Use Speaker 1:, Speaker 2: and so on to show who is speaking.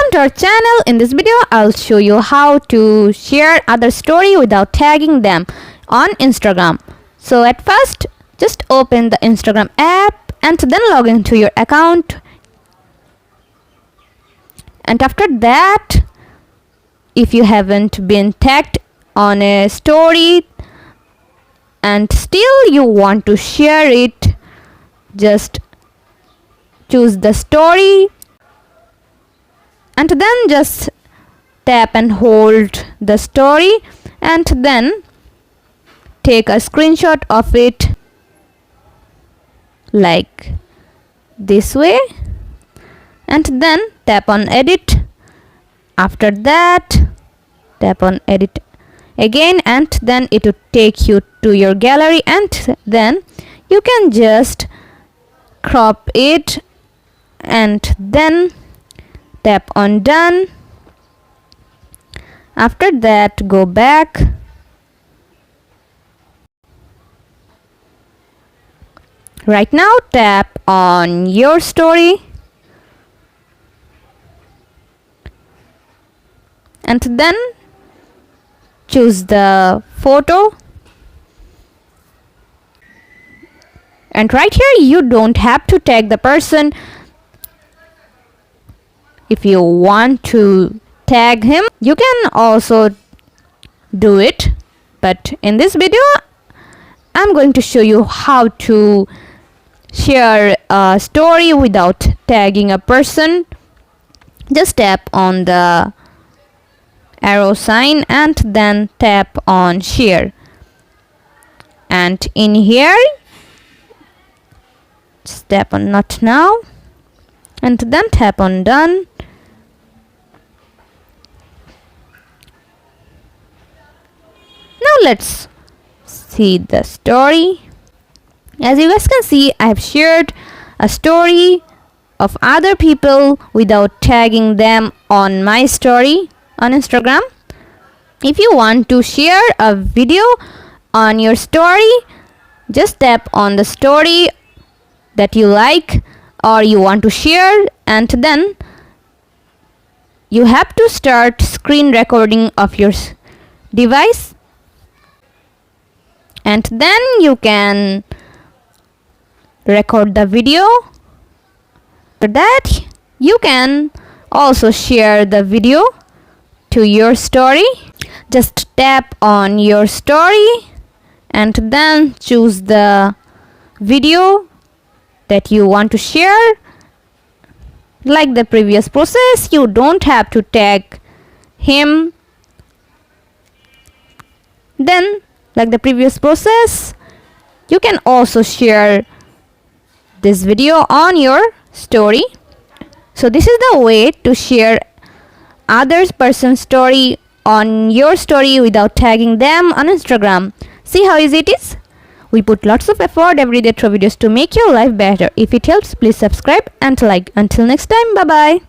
Speaker 1: Welcome to our channel. In this video, I'll show you how to share other story without tagging them on Instagram. So at first, just open the Instagram app and then log into your account. And after that, if you haven't been tagged on a story and still you want to share it, just choose the story and then just tap and hold the story and then take a screenshot of it like this way and then tap on edit. After that, tap on edit again and then it will take you to your gallery and then you can just crop it and then tap on done. After that, go back right now, tap on your story and then choose the photo. And right here, you don't have to tag the person. If you want to tag him, you can also do it. But in this video, I'm going to show you how to share a story without tagging a person. Just tap on the arrow sign and then tap on share. And in here, just tap on not now and then tap on done. Now let's see the story. As you guys can see, I have shared a story of other people without tagging them on my story on Instagram. If you want to share a video on your story, just tap on the story that you like or you want to share and then you have to start screen recording of your device and then you can record the video. For that, you can also share the video to your story. Just tap on your story and then choose the video that you want to share. Like the previous process, you don't have to tag him. Then, like the previous process, you can also share this video on your story. So this is the way to share other person's story on your story without tagging them on Instagram. See how easy it is? We put lots of effort every day through videos to make your life better. If it helps, please subscribe and like. Until next time, bye bye.